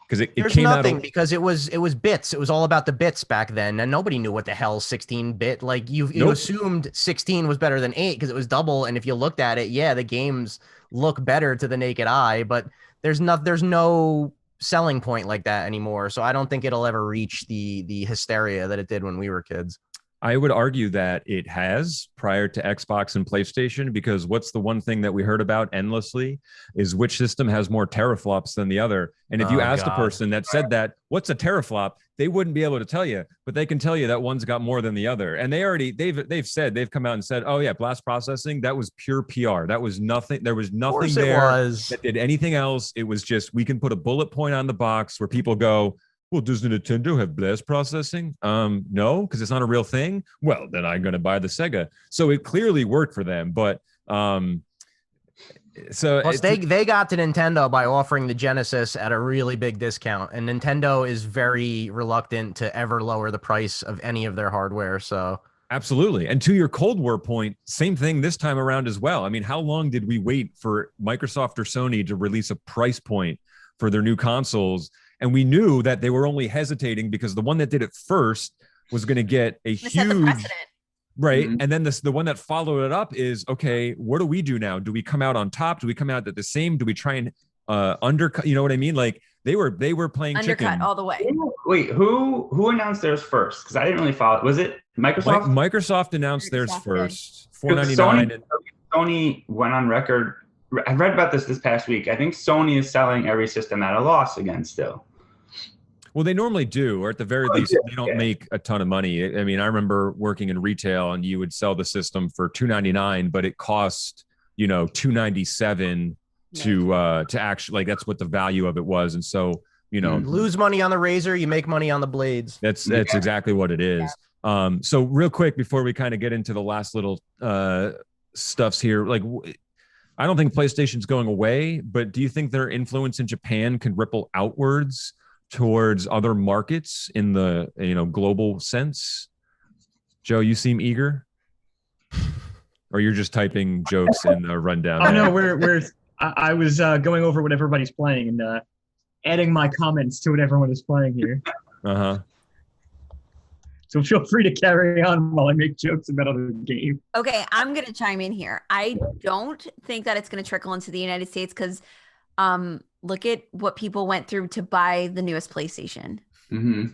Because it There's came nothing, out because it was bits. It was all about the bits back then, and nobody knew what the hell 16-bit. Like you Nope. assumed 16 was better than 8 because it was double. And if you looked at it, yeah, the games look better to the naked eye, but there's no selling point like that anymore. So I don't think it'll ever reach the hysteria that it did when we were kids. I would argue that it has prior to Xbox and PlayStation, because what's the one thing that we heard about endlessly is which system has more teraflops than the other. And if you asked a person that said that, what's a teraflop, they wouldn't be able to tell you, but they can tell you that one's got more than the other. And they've come out and said, oh yeah, blast processing, that was pure PR. That was nothing. There was nothing there that did anything else. It was just, we can put a bullet point on the box where people go, well, does the Nintendo have blast processing? No, because it's not a real thing. Well, then I'm going to buy the Sega. So it clearly worked for them. But Plus they got to Nintendo by offering the Genesis at a really big discount, and Nintendo is very reluctant to ever lower the price of any of their hardware. So absolutely. And to your Cold War point, same thing this time around as well. I mean, how long did we wait for Microsoft or Sony to release a price point for their new consoles? And we knew that they were only hesitating because the one that did it first was going to get a huge, right? Mm-hmm. And then the one that followed it up is, okay, what do we do now? Do we come out on top? Do we come out at the same? Do we try and undercut? You know what I mean? Like they were playing undercut chicken all the way. Wait, who announced theirs first? Because I didn't really follow. Was it Microsoft? Microsoft announced theirs first. $499. Sony went on record. I read about this past week. I think Sony is selling every system at a loss again still. Well, they normally do, or at the very least, they don't make a ton of money. I mean, I remember working in retail, and you would sell the system for $299, but it cost $297 to actually, like, that's what the value of it was. And so, you lose money on the razor, you make money on the blades. That's exactly what it is. Yeah. So real quick before we kind of get into the last little stuffs here, like, I don't think PlayStation's going away, but do you think their influence in Japan can ripple outwards towards other markets in the global sense? Joe, you seem eager, or you're just typing jokes in the rundown? Oh no, I was going over what everybody's playing and adding my comments to what everyone is playing here. So feel free to carry on while I make jokes about other games. Okay, I'm gonna chime in here. I don't think that it's gonna trickle into the United States because look at what people went through to buy the newest PlayStation. Mm-hmm.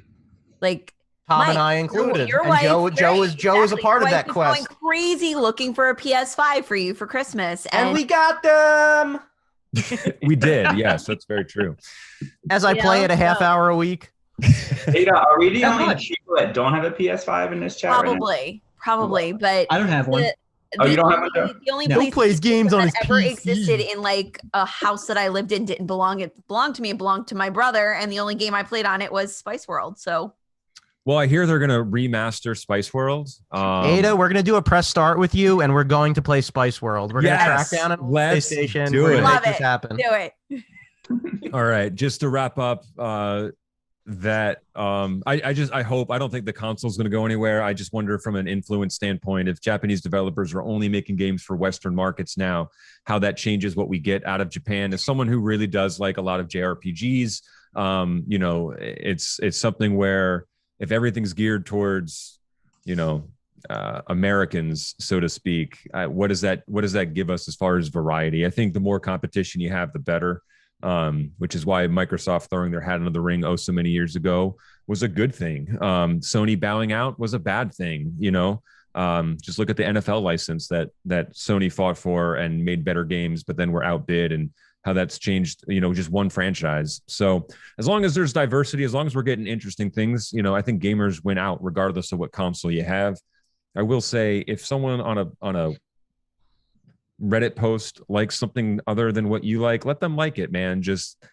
Like Tom Mike, and I included. Your and wife, Joe is a part of that quest. Going crazy looking for a PS5 for you for Christmas, and we got them. We did, yes, that's very true. As I play it a half hour a week. Ada, are we the only people that don't have a PS5 in this chat? Probably, but I don't have one. You don't have one? The only Who plays games on his ever PC? existed in like a house that I lived in didn't belong. It belonged to me. It belonged to my brother, and the only game I played on it was Spice World. So, well, I hear they're gonna remaster Spice World. Ada, we're gonna do a press start with you, and we're going to play Spice World. We're gonna track down a PlayStation. Do it. Love make it. This happen. Do it. All right, just to wrap up. That I hope, I don't think the console is going to go anywhere. I just wonder from an influence standpoint, if Japanese developers are only making games for Western markets now, how that changes what we get out of Japan. As someone who really does like a lot of JRPGs, it's something where if everything's geared towards, Americans, so to speak, what does that give us as far as variety? I think the more competition you have, the better. Which is why Microsoft throwing their hat into the ring so many years ago was a good thing. Sony bowing out was a bad thing. Just look at the NFL license that Sony fought for and made better games, but then were outbid, and how that's changed, just one franchise. So as long as there's diversity, as long as we're getting interesting things, I think gamers win out regardless of what console you have. I will say, if someone on a Reddit post likes something other than what you like, let them like it, man. Just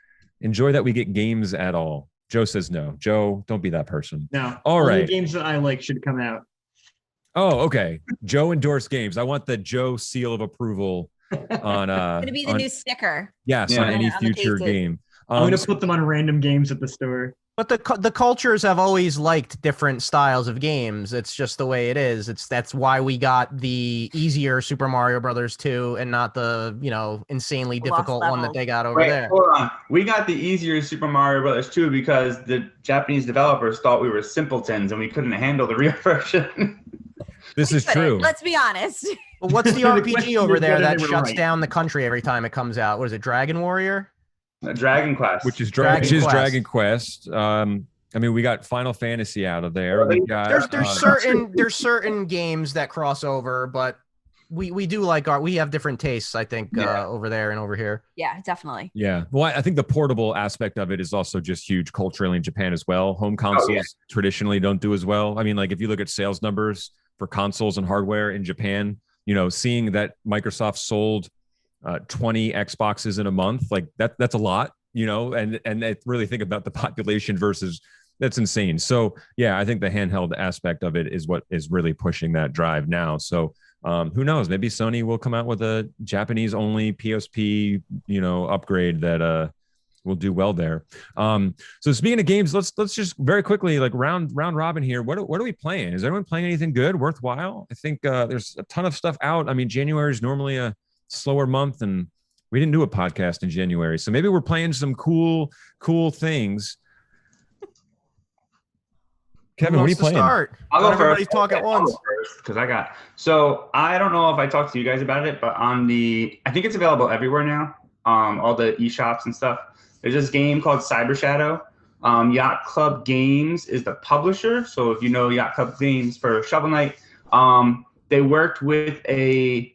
enjoy that we get games at all. Joe says no. Joe, don't be that person. No. All Only right. games that I like should come out. Oh, okay. Joe endorsed games. I want the Joe seal of approval on It's gonna be the new sticker. Yes, Yeah. on any On the future cases. game. I'm gonna put them on random games at the store. But the cultures have always liked different styles of games. It's just the way it is. That's why we got the easier Super Mario Brothers 2 and not the, insanely Lost difficult one that levels. they got over Wait, there. hold on. We got the easier Super Mario Brothers 2 because the Japanese developers thought we were simpletons and we couldn't handle the real version. This is true. Let's be honest. But what's the The RPG question over is there whether that they were shuts right. down the country every time it comes out? What is it, Dragon Warrior? Dragon Quest. Which is Dragon Quest. Dragon Quest. I mean, we got Final Fantasy out of there. We got There's certain games that cross over, but we do like we have different tastes, I think, over there and over here. Yeah, definitely. Yeah. Well, I think the portable aspect of it is also just huge culturally in Japan as well. Home consoles traditionally don't do as well. I mean, like if you look at sales numbers for consoles and hardware in Japan, seeing that Microsoft sold 20 Xboxes in a month, like that's a lot, and really think about the population versus that's insane. So yeah, I think the handheld aspect of it is what is really pushing that drive now. So who knows? Maybe Sony will come out with a Japanese only PSP, upgrade that will do well there. So speaking of games, let's just very quickly like round robin here. What are we playing? Is anyone playing anything good, worthwhile? I think there's a ton of stuff out. I mean, January is normally a slower month, and we didn't do a podcast in January, so maybe we're playing some cool things. Kevin, what are you playing? I'll go Everybody's first. talk at once. Because so I don't know if I talked to you guys about it, but I think it's available everywhere now. All the eShops and stuff. There's this game called Cyber Shadow. Yacht Club Games is the publisher. So if you know Yacht Club Games for Shovel Knight, they worked with a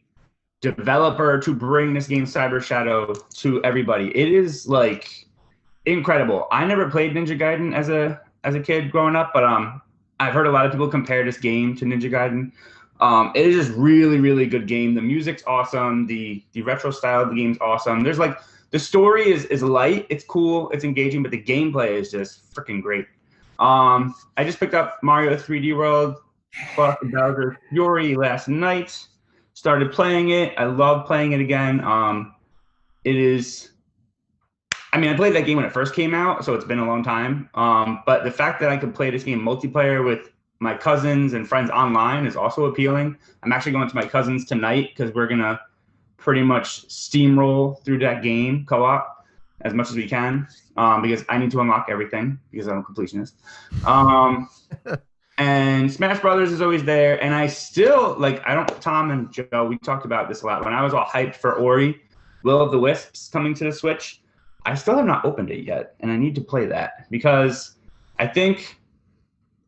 developer to bring this game Cyber Shadow to everybody. It is like incredible. I never played Ninja Gaiden as a kid growing up, but I've heard a lot of people compare this game to Ninja Gaiden. It is just really, really good game. The music's awesome. The retro style of the game's awesome. There's like the story is light. It's cool. It's engaging, but the gameplay is just freaking great. I just picked up Mario 3D World plus the Bowser Fury last night. Started playing it. I love playing it again. It is. I mean, I played that game when it first came out, so it's been a long time. But the fact that I could play this game multiplayer with my cousins and friends online is also appealing. I'm actually going to my cousins tonight because we're going to pretty much steamroll through that game co-op as much as we can because I need to unlock everything because I'm a completionist. And Smash Brothers is always there. And I still, Tom and Joe, we talked about this a lot. When I was all hyped for Ori, Will of the Wisps coming to the Switch, I still have not opened it yet, and I need to play that because I think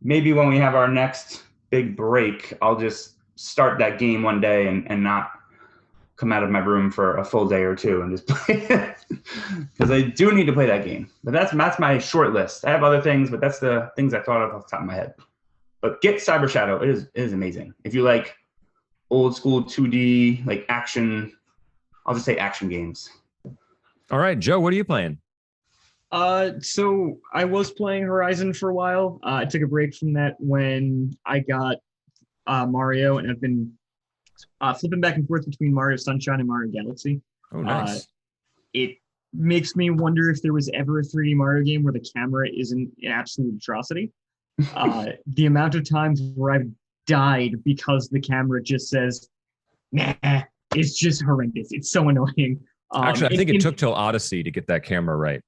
maybe when we have our next big break, I'll just start that game one day and not come out of my room for a full day or two and just play it because I do need to play that game. But that's my short list. I have other things, but that's the things I thought of off the top of my head. But get Cyber Shadow. It is amazing. If you like old school 2D like action, I'll just say action games. All right, Joe, what are you playing? So I was playing Horizon for a while. I took a break from that when I got Mario, and I've been flipping back and forth between Mario Sunshine and Mario Galaxy. Oh, nice. It makes me wonder if there was ever a 3D Mario game where the camera isn't an absolute atrocity. The amount of times where I've died because the camera just says, nah, it's just horrendous. It's so annoying. Actually, I think it took till Odyssey to get that camera right.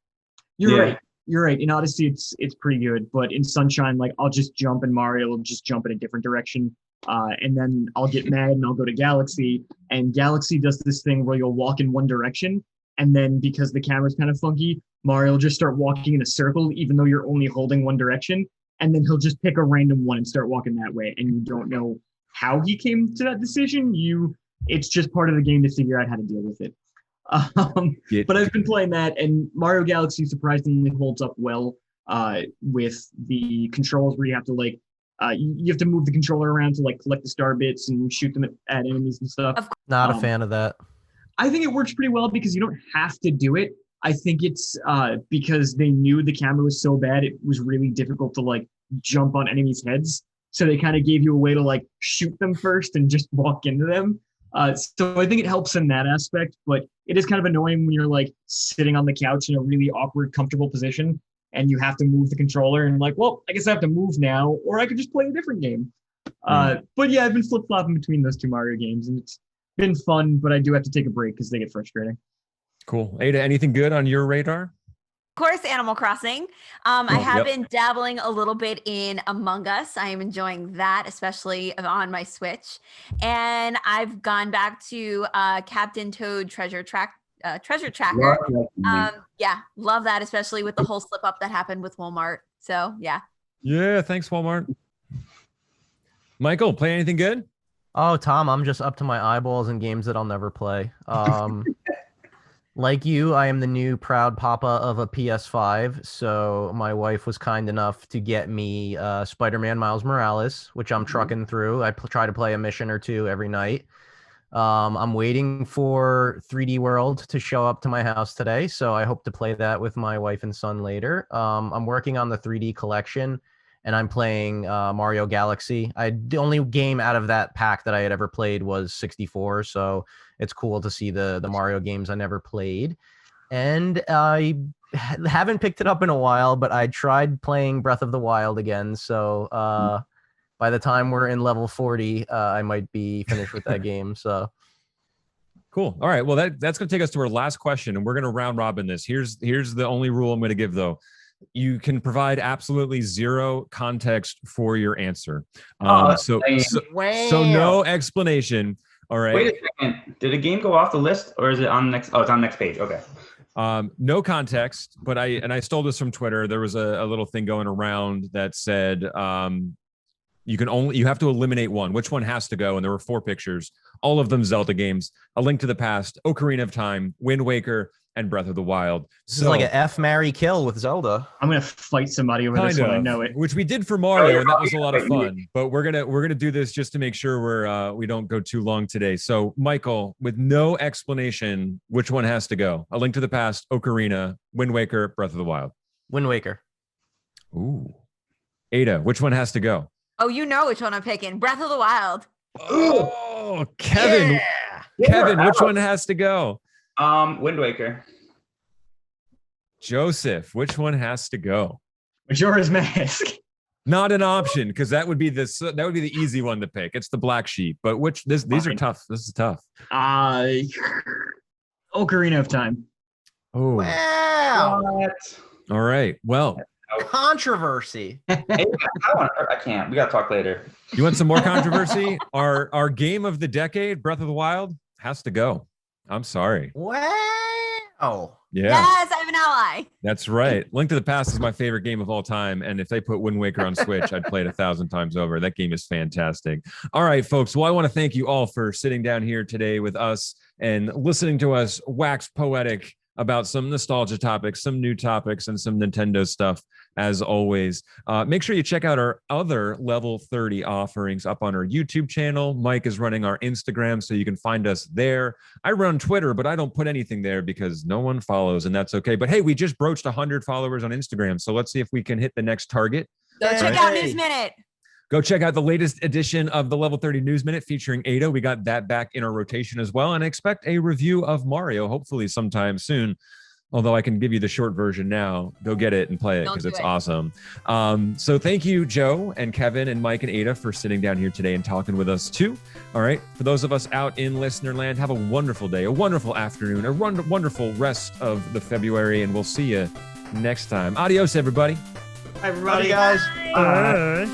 You're right. You're right. In Odyssey, it's pretty good, but in Sunshine, like I'll just jump and Mario will just jump in a different direction, and then I'll get mad and I'll go to Galaxy, and Galaxy does this thing where you'll walk in one direction, and then because the camera's kind of funky, Mario will just start walking in a circle, even though you're only holding one direction, and then he'll just pick a random one and start walking that way, and you don't know how he came to that decision. It's just part of the game to figure out how to deal with it. But I've been playing that, and Mario Galaxy surprisingly holds up well with the controls where you have to like You have to move the controller around to like collect the star bits and shoot them at enemies and stuff. Not a fan of that. I think it works pretty well because you don't have to do it. I think it's because they knew the camera was so bad, it was really difficult to like jump on enemies' heads. So they kind of gave you a way to like shoot them first and just walk into them. So I think it helps in that aspect, but it is kind of annoying when you're like sitting on the couch in a really awkward, comfortable position and you have to move the controller and like, well, I guess I have to move now, or I could just play a different game. But yeah, I've been flip-flopping between those two Mario games and it's been fun, but I do have to take a break because they get frustrating. Cool. Ada, anything good on your radar? Of course, Animal Crossing. I have been dabbling a little bit in Among Us. I am enjoying that, especially on my Switch. And I've gone back to Captain Toad Treasure Tracker. Yeah, love that, especially with the whole slip up that happened with Walmart. So yeah. Yeah, thanks, Walmart. Michael, play anything good? Oh, Tom, I'm just up to my eyeballs in games that I'll never play. Like you, I am the new proud papa of a PS5. So my wife was kind enough to get me Spider-Man Miles Morales, which I'm trucking through. I try to play a mission or two every night. I'm waiting for 3D World to show up to my house today. So I hope to play that with my wife and son later. I'm working on the 3D collection and I'm playing Mario Galaxy. The only game out of that pack that I had ever played was 64. So it's cool to see the Mario games I never played. And I haven't picked it up in a while, but I tried playing Breath of the Wild again. So by the time we're in level 40, I might be finished with that game. So cool. All right. Well, that's going to take us to our last question, and we're going to round robin this. Here's the only rule I'm going to give, though. You can provide absolutely zero context for your answer. So no explanation. All right. Wait a second. Did a game go off the list, or is it on the next? Oh, it's on the next page. Okay. No context, but I stole this from Twitter. There was a little thing going around that said you have to eliminate one. Which one has to go? And there were 4 pictures, all of them Zelda games: A Link to the Past, Ocarina of Time, Wind Waker, and Breath of the Wild. This is like an F, marry, kill with Zelda. I'm gonna fight somebody over this one. I know it. Which we did for Mario, and that was a lot of fun. But we're gonna do this just to make sure we don't go too long today. So, Michael, with no explanation, which one has to go? A Link to the Past, Ocarina, Wind Waker, Breath of the Wild. Wind Waker. Ooh. Ada, which one has to go? Oh, you know which one I'm picking. Breath of the Wild. Oh, Kevin. Yeah. Kevin, which one has to go? Wind Waker. Joseph, which one has to go? Majora's Mask. Not an option, because that would be the easy one to pick. It's the black sheep. But these are tough. This is tough. Ocarina of Time. Oh. Wow. What? All right. Well, controversy. I can't. We gotta talk later. You want some more controversy? Our game of the decade, Breath of the Wild, has to go. I'm sorry. Wow. Yeah. Yes, I have an ally. That's right. Link to the Past is my favorite game of all time. And if they put Wind Waker on Switch, I'd play it 1,000 times over. That game is fantastic. All right, folks. Well, I want to thank you all for sitting down here today with us and listening to us wax poetic about some nostalgia topics, some new topics, and some Nintendo stuff, as always. Make sure you check out our other Level 30 offerings up on our YouTube channel. Mike is running our Instagram, so you can find us there. I run Twitter, but I don't put anything there because no one follows, and that's okay. But hey, we just broached 100 followers on Instagram, so let's see if we can hit the next target. Go check out News Minute. Go check out the latest edition of the Level 30 News Minute featuring Ada. We got that back in our rotation as well. And expect a review of Mario, hopefully sometime soon. Although I can give you the short version now. Go get it and play it because it's awesome. So thank you, Joe and Kevin and Mike and Ada, for sitting down here today and talking with us too. All right. For those of us out in listener land, have a wonderful day, a wonderful afternoon, a wonderful rest of the February. And we'll see you next time. Adios, everybody. Everybody, guys. Bye.